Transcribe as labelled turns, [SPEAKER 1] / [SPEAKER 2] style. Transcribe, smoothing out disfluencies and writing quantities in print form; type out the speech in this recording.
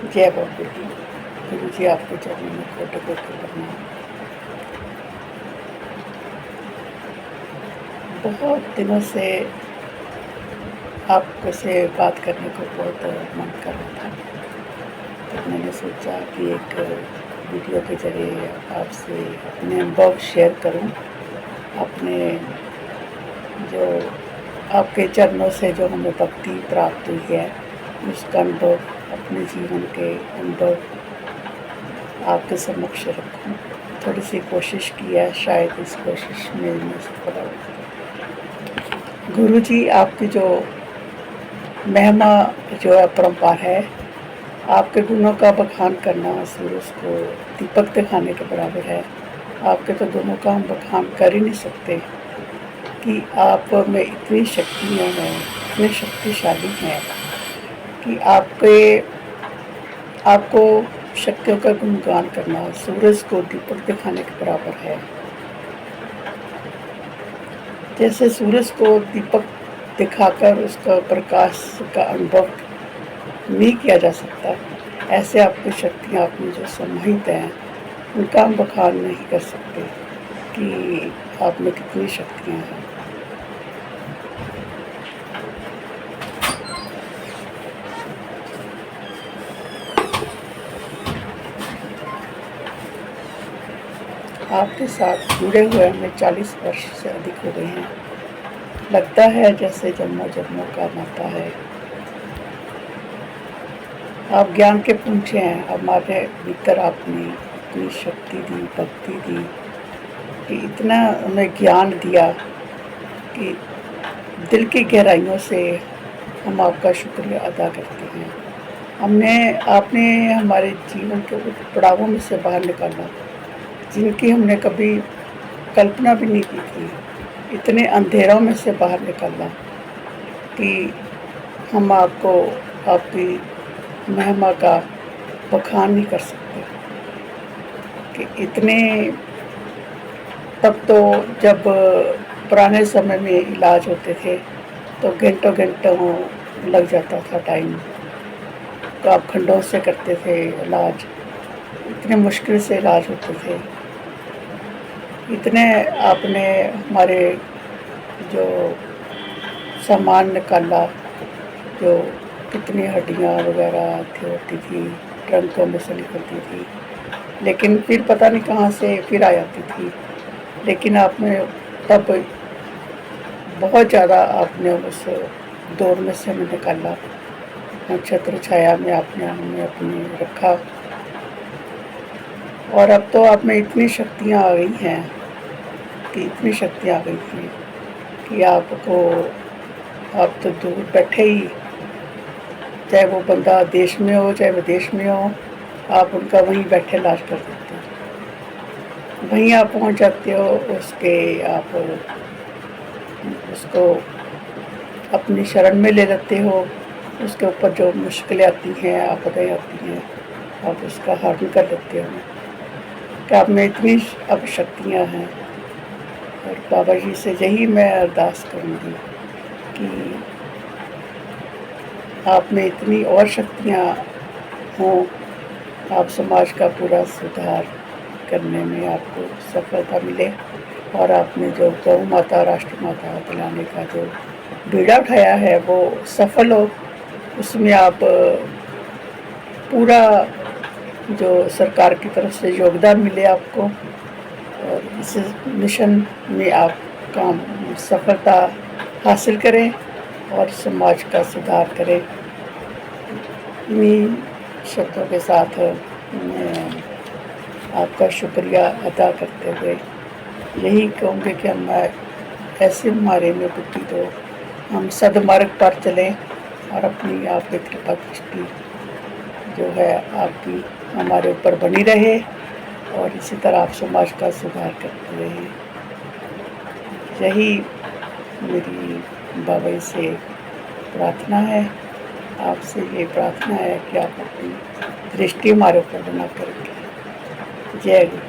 [SPEAKER 1] जय बाबू जी। गुरु जी आपके चरणों में कोटि कोटि प्रणाम। बहुत दिनों से आपको से बात करने को बहुत मन कर रहा था, तो मैंने सोचा कि एक वीडियो के जरिए आपसे अपने अनुभव शेयर करूं। अपने जो आपके चरणों से जो हमें भक्ति प्राप्त हुई है, उसका अनुभव, अपने जीवन के अनुभव आपके समक्ष रखूं। थोड़ी सी कोशिश की है, शायद इस कोशिश में मैं सफल हूँ। गुरु जी आपकी जो महिमा जो है अपरंपार है, आपके गुणों का बखान करना सूरज को दीपक दिखाने के बराबर है। आपके तो गुणों का हम बखान कर ही नहीं सकते कि आप में इतनी शक्तियाँ हैं, इतने शक्तिशाली हैं कि आपको शक्तियों का गुणगान करना सूरज को दीपक दिखाने के बराबर है। जैसे सूरज को दीपक दिखाकर उसका प्रकाश का अनुभव नहीं किया जा सकता, ऐसे आपकी शक्तियाँ आप में जो समाहित हैं, उनका हम बखान नहीं कर सकते कि आप में कितनी शक्तियाँ हैं। आपके साथ जुड़े हुए हमें 40 वर्ष से अधिक हो गए हैं। लगता है जैसे जन्मों जन्मों का नाता है। आप ज्ञान के पूंछे हैं, हमारे भीतर आपने इतनी शक्ति दी, भक्ति दी कि इतना हमें ज्ञान दिया कि दिल की गहराइयों से हम आपका शुक्रिया अदा करते हैं। आपने हमारे जीवन के उन पड़ावों में से बाहर निकाला जिनकी हमने कभी कल्पना भी नहीं की थी। इतने अंधेरों में से बाहर निकाला कि हम आपकी महिमा का बखान नहीं कर सकते कि इतने। तब तो जब पुराने समय में इलाज होते थे तो घंटों घंटों लग जाता था टाइम, तो आप खंडों से करते थे इलाज, इतने मुश्किल से इलाज होते थे। इतने आपने हमारे जो सामान निकाला, जो कितनी हड्डियाँ वगैरह होती थी, ट्रंकों में से निकलती थी, लेकिन फिर पता नहीं कहाँ से फिर आ जाती थी। लेकिन आपने तब बहुत ज़्यादा आपने उस दौर में से हमें निकाला, छत्र छाया में आपने हमें अपने रखा। और अब तो आप में इतनी शक्तियाँ आ गई हैं कि इतनी शक्तियाँ आ गई हैं कि आप तो दूर बैठे ही, चाहे वो बंदा देश में हो चाहे विदेश में हो, आप उनका वहीं बैठे इलाज कर देते हो, वहीं आप पहुंच जाते हो। आप उसको अपनी शरण में ले लेते हो। उसके ऊपर जो मुश्किलें आती हैं, आपदाएं आती हैं, आप उसका हल कर लेते हो। कि आप में इतनी अब शक्तियाँ हैं। और बाबा जी से यही मैं अरदास करूँगी कि आप में इतनी और शक्तियाँ हों, आप समाज का पूरा सुधार करने में आपको सफलता मिले। और आपने जो गौ माता राष्ट्र माता दिलाने का जो बीड़ा उठाया है वो सफल हो, उसमें आप पूरा जो सरकार की तरफ से योगदान मिले आपको, और इस मिशन में आप काम सफलता हासिल करें और समाज का सुधार करें। इन्हीं शब्दों के साथ मैं आपका शुक्रिया अदा करते हुए यही कहूँगी कि हम ऐसे हमारे में बुद्धि दो, हम सदमार्ग पर चलें और अपनी आपकी कृपा दृष्टि जो है आपकी हमारे ऊपर बनी रहे, और इसी तरह आप समाज का सुधार करते रहें। यही मेरी बाबा जी से प्रार्थना है, आपसे ये प्रार्थना है कि आप अपनी दृष्टि हमारे ऊपर बना कर रखें। जय गुरु।